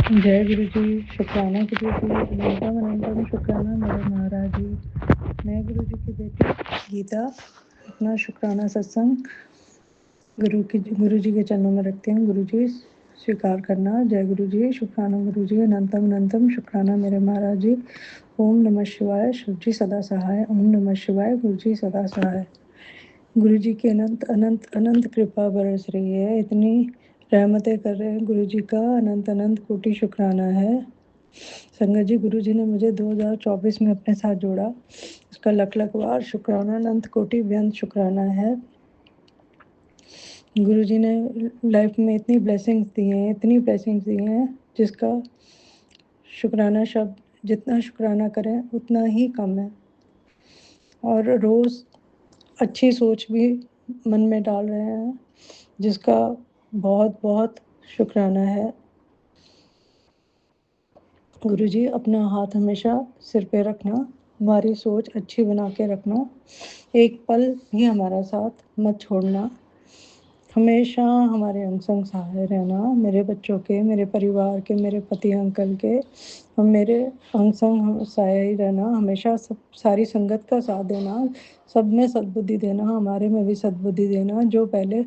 जय गुरु जी, शुक्राना गुरु जी, अनंतम अनंतम शुक्राना मेरे महाराज जी। मैं गुरु जी की बेटी गीता अपना शुक्राना सत्संग गुरु जी के चरणों में रखती हूँ। गुरु जी स्वीकार करना। जय गुरु जी, शुक्राना गुरु जी, अनंतम अनंतम शुक्राना मेरे महाराज जी। ओम नमः शिवाय, शिव जी सदा सहाय। ओम नमः शिवाय, गुरु जी सदा सहाय। गुरु जी की अनंत अनंत अनंत कृपा बरस रही है, इतनी रहमतें कर रहे हैं गुरु जी का अनंत अनंत कोटि शुक्राना है। संगत जी, गुरु जी ने मुझे 2024 में अपने साथ जोड़ा, उसका लख लख बार शुक्राना, अनंत कोटि बेअंत शुक्राना है। गुरु जी ने लाइफ में इतनी ब्लेसिंग्स दी हैं, इतनी ब्लेसिंग्स दी हैं, जिसका शुक्राना शब्द जितना शुक्राना करें उतना ही कम है। और रोज़ अच्छी सोच भी मन में डाल रहे हैं, जिसका बहुत बहुत शुक्राना है। गुरु जी, अपना हाथ हमेशा सिर पे रखना, हमारी सोच अच्छी बना के रखना, एक पल भी हमारा साथ मत छोड़ना, हमेशा हमारे अंग संग सहाय रहना, मेरे बच्चों के, मेरे परिवार के, मेरे पति अंकल के, हम मेरे अंग संग सहाय ही रहना, हमेशा सब सारी संगत का साथ देना, सब में सद्बुद्धि देना, हमारे में भी सद्बुद्धि देना। जो पहले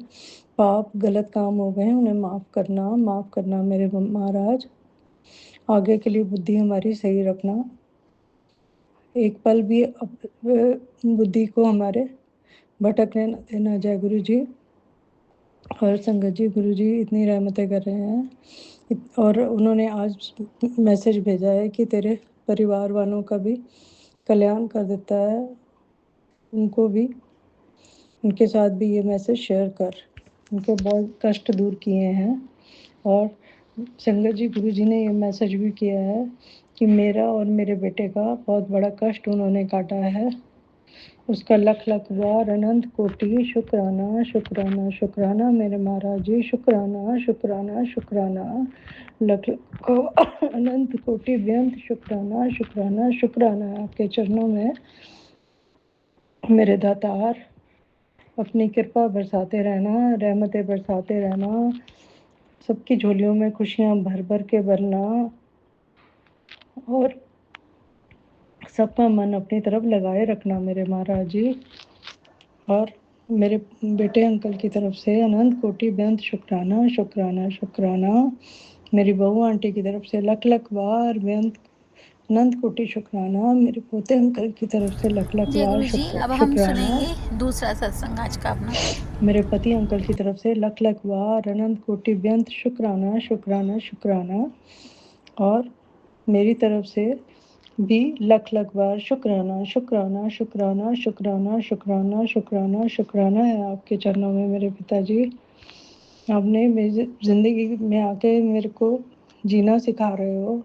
पाप गलत काम हो गए उन्हें माफ़ करना मेरे महाराज। आगे के लिए बुद्धि हमारी सही रखना, एक पल भी बुद्धि को हमारे भटकने न देना। जय गुरु जी। और संगत जी, गुरु जी इतनी रहमतें कर रहे हैं, और उन्होंने आज मैसेज भेजा है कि तेरे परिवार वालों का भी कल्याण कर देता है, उनको भी, उनके साथ भी ये मैसेज शेयर कर, उनके बहुत कष्ट दूर किए हैं। और संगत जी, गुरु जी ने ये मैसेज भी किया है कि मेरा और मेरे बेटे का बहुत बड़ा कष्ट उन्होंने काटा है, उसका लख लख बार अनंत कोटि शुक्राना शुक्राना शुक्राना मेरे महाराज जी। शुक्राना शुक्राना शुक्राना, लख लख अनंत कोटि बेअंत शुक्राना शुक्राना शुक्राना आपके चरणों में मेरे दातार। अपनी कृपा बरसाते रहना, रहमतें बरसाते रहना, सबकी झोलियों में खुशियाँ भर भर के भरना, और सबका मन अपनी तरफ लगाए रखना मेरे महाराज जी। और मेरे बेटे अंकल की तरफ से अनंत कोटि बेअंत शुक्राना शुक्राना शुक्राना, मेरी बहू आंटी की तरफ से लख लख बार बेअंत अनंत कोटि शुक्राना, मेरे पोते अंकल की तरफ से लख लख जय बार गुरु जी। अब हम शुक्राना, सुनेंगे दूसरा सत्संग आज का अपना। मेरे पति अंकल की तरफ से लख लख बार अनंत कोटि बेअंत शुक्राना शुक्राना शुक्राना, और मेरी तरफ से भी लख लख बार शुक्राना शुक्राना शुक्राना शुक्राना शुक्राना शुक्राना शुक्राना है आपके चरणों में मेरे पिताजी। आपने मेरी ज़िंदगी में आके मेरे को जीना सिखा रहे हो।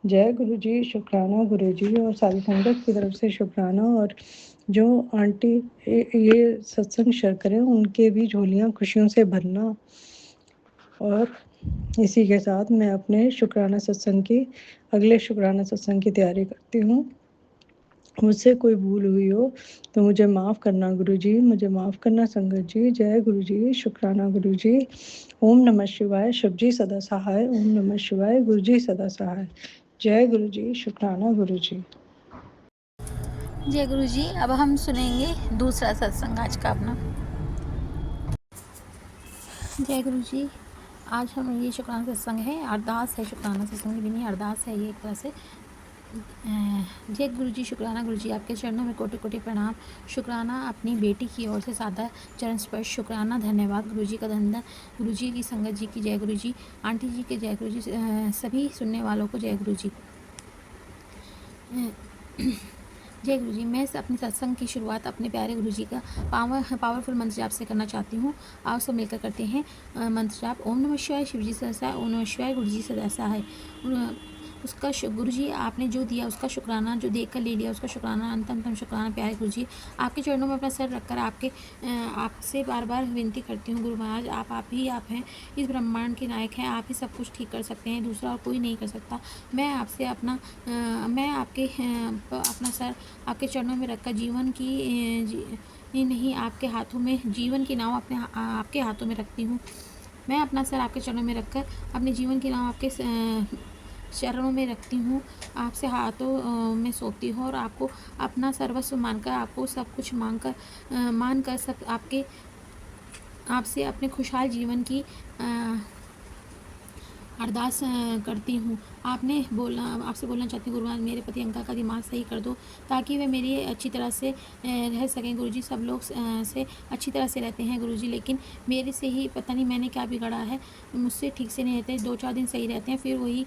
जय गुरु जी, शुक्राना गुरु जी, और सारी संगत की तरफ से शुक्राना। और जो आंटी ये सत्संग शेयर करें उनके भी झोलियाँ खुशियों से भरना। और इसी के साथ मैं अपने शुक्राना सत्संग की, अगले शुक्राना सत्संग की तैयारी करती हूँ। मुझसे कोई भूल हुई हो तो मुझे माफ़ करना गुरु जी, मुझे माफ़ करना संगत जी। जय गुरु जी, शुक्राना गुरु जी। ओम नमः शिवाय, शिव जी सदा सहाय। ओम नमः शिवाय, गुरु जी सदा सहाय। जय गुरु जी, शुक्राना गुरु जी। जय गुरु जी। अब हम सुनेंगे दूसरा सत्संग आज का अपना। जय गुरु जी। आज हम ये शुक्राना सत्संग है, अरदास है, शुक्राना सत्संग भी नहीं, अरदास है ये एक तरह से। जय गुरु जी, शुक्राना गुरु जी, आपके चरणों में कोटि कोटि प्रणाम। शुक्राना अपनी बेटी की ओर से सादा चरण स्पर्श, शुक्राना, धन्यवाद गुरु जी का धन्यवाद। गुरु जी की संगत जी की जय गुरु जी, आंटी जी के जय गुरु जी, सभी सुनने वालों को जय गुरु जी। जय गुरु जी। मैं अपने सत्संग की शुरुआत अपने प्यारे गुरु जी का पावरफुल मंत्र जाप से करना चाहती हूँ। आप सब मिलकर करते हैं मंत्र जाप। ओम नमः शिवाय, शिव जी सदा सहाय। ओम नमः शिवाय, गुरु जी सदा सहाय। उसका गुरु जी आपने जो दिया उसका शुक्राना, जो देख कर ले लिया उसका शुक्राना, अंतम शुक्राना प्यारे गुरु जी। आपके चरणों में अपना सर रखकर आपसे बार बार विनती करती हूँ गुरु महाराज, आप ही आप हैं, इस ब्रह्मांड के नायक हैं, आप ही सब कुछ ठीक कर सकते हैं, दूसरा और कोई नहीं कर सकता। मैं आपसे मैं आपके अपना सर आपके चरणों में रखकर जीवन की नहीं, आपके हाथों में जीवन की नाव आपके हाथों में रखती हूँ। मैं अपना सर आपके चरणों में रखकर अपने जीवन की नाव चरणों में रखती हूँ, आपसे हाथों में सौंपती हूँ और आपको अपना सर्वस्व मानकर, आपको सब कुछ मानकर सब आपसे अपने खुशहाल जीवन की अरदास करती हूँ। आपसे बोलना चाहती हूँ गुरुनाथ, मेरे पति अंकल का दिमाग सही कर दो ताकि वे मेरी अच्छी तरह से रह सकें। गुरुजी सब लोग से अच्छी तरह से रहते हैं गुरुजी, लेकिन मेरे से ही पता नहीं मैंने क्या बिगड़ा है, मुझसे ठीक से नहीं रहते। 2-4 दिन सही रहते हैं, फिर वही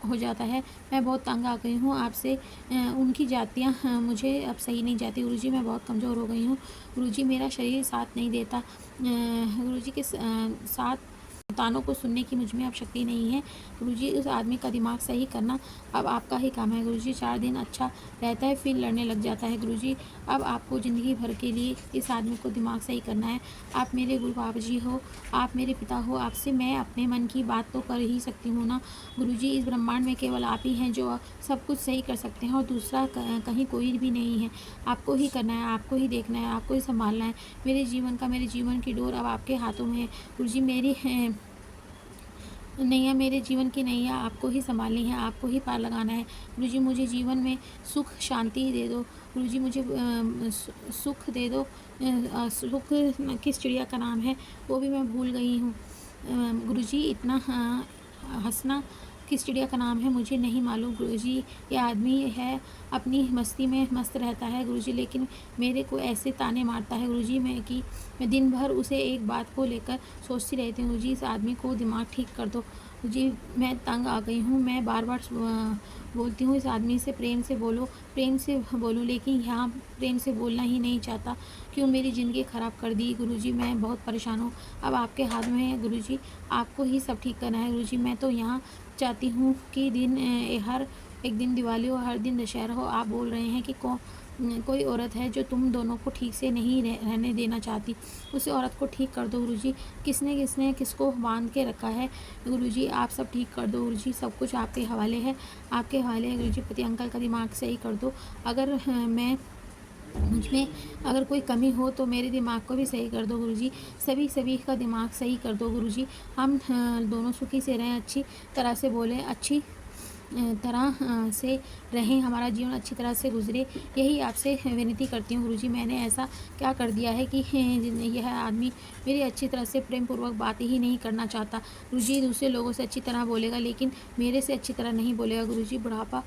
हो जाता है। मैं बहुत तंग आ गई हूँ आपसे। उनकी जातियाँ मुझे अब सही नहीं जाती गुरुजी, मैं बहुत कमज़ोर हो गई हूँ गुरुजी, मेरा शरीर साथ नहीं देता। गुरुजी के साथ तानों को सुनने की मुझ में अब शक्ति नहीं है गुरुजी। उस आदमी का दिमाग सही करना अब आपका ही काम है गुरुजी। 4 दिन अच्छा रहता है, फिर लड़ने लग जाता है गुरुजी। अब आपको ज़िंदगी भर के लिए इस आदमी को दिमाग सही करना है। आप मेरे गुरु बाबा जी हो, आप मेरे पिता हो, आपसे मैं अपने मन की बात तो कर ही सकती हूँ ना गुरुजी। इस ब्रह्मांड में केवल आप ही हैं जो सब कुछ सही कर सकते हैं और दूसरा कहीं कोई भी नहीं है। आपको ही करना है, आपको ही देखना है, आपको ही संभालना है। मेरे जीवन की डोर अब आपके हाथों में है गुरुजी। मेरी नैया, मेरे जीवन की नैया आपको ही संभालनी है, आपको ही पार लगाना है गुरुजी। मुझे जीवन में सुख शांति दे दो गुरुजी, मुझे सुख दे दो। सुख किस चिड़िया का नाम है वो भी मैं भूल गई हूँ गुरुजी। इतना हंसना किस चिड़िया का नाम है मुझे नहीं मालूम गुरुजी। ये आदमी है अपनी मस्ती में मस्त रहता है गुरुजी, लेकिन मेरे को ऐसे ताने मारता है गुरुजी मैं दिन भर उसे एक बात को लेकर सोचती रहती हूँ गुरुजी। इस आदमी को दिमाग ठीक कर दो जी, मैं तंग आ गई हूँ। मैं बार-बार बोलती हूँ इस आदमी से प्रेम से बोलो, लेकिन यहाँ प्रेम से बोलना ही नहीं चाहता। क्यों मेरी ज़िंदगी ख़राब कर दी गुरुजी, मैं बहुत परेशान हूँ। अब आपके हाथ में है गुरुजी, आपको ही सब ठीक करना है गुरुजी। मैं तो यहाँ चाहती हूँ कि हर एक दिन दिवाली हो, हर दिन दशहरा हो। आप बोल रहे हैं कि कोई औरत है जो तुम दोनों को ठीक से नहीं रहने देना चाहती, उस औरत को ठीक कर दो गुरुजी। किसने किसको बांध के रखा है गुरुजी, आप सब ठीक कर दो गुरुजी। सब कुछ आपके हवाले है गुरुजी। पति अंकल का दिमाग सही कर दो। अगर मुझ में अगर कोई कमी हो तो मेरे दिमाग को भी सही कर दो गुरुजी। सभी का दिमाग सही कर दो गुरुजी। हम दोनों सुखी से रहें, अच्छी तरह से बोलें, अच्छी तरह से रहें, हमारा जीवन अच्छी तरह से गुजरे, यही आपसे विनती करती हूँ गुरुजी। मैंने ऐसा क्या कर दिया है कि यह आदमी मेरी अच्छी तरह से प्रेम पूर्वक बात ही नहीं करना चाहता गुरुजी। दूसरे लोगों से अच्छी तरह बोलेगा लेकिन मेरे से अच्छी तरह नहीं बोलेगा गुरुजी। बुढ़ापा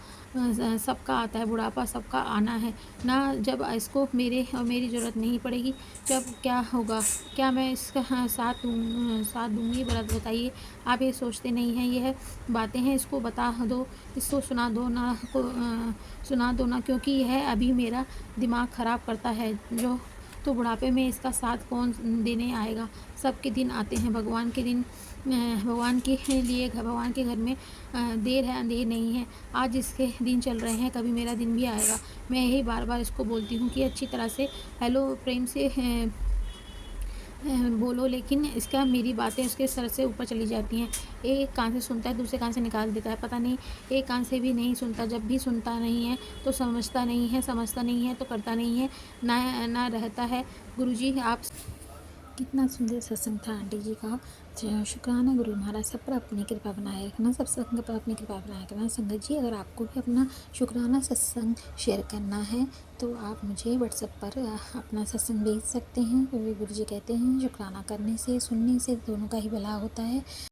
सबका आता है, बुढ़ापा सबका आना है ना। जब इसको मेरी ज़रूरत नहीं पड़ेगी जब क्या होगा, क्या मैं इसका साथ दूँगी बताइए। आप ये सोचते नहीं हैं, यह बातें हैं, इसको बता दो, इसको सुना दो ना, क्योंकि यह अभी मेरा दिमाग ख़राब करता है। तो बुढ़ापे में इसका साथ कौन देने आएगा। सबके दिन आते हैं, भगवान के घर में देर है अंधेर नहीं है। आज इसके दिन चल रहे हैं, कभी मेरा दिन भी आएगा। मैं यही बार-बार इसको बोलती हूँ कि अच्छी तरह से हेलो प्रेम से बोलो, लेकिन इसका मेरी बातें उसके सर से ऊपर चली जाती हैं। एक कान से सुनता है, दूसरे कान से निकाल देता है। पता नहीं, एक कान से भी नहीं सुनता। जब भी सुनता नहीं है तो समझता नहीं है तो करता नहीं है, ना रहता है। गुरुजी आप कितना सुंदर सत्संग था आंटी जी का। शुक्राना गुरु महाराज, सब पर अपनी कृपा बनाए रखना, सब संग पर अपनी कृपा बनाए रखना। संगत जी, अगर आपको भी अपना शुक्राना सत्संग शेयर करना है तो आप मुझे व्हाट्सएप पर अपना सत्संग भेज सकते हैं। क्योंकि गुरु जी कहते हैं शुक्राना करने से, सुनने से दोनों का ही भला होता है।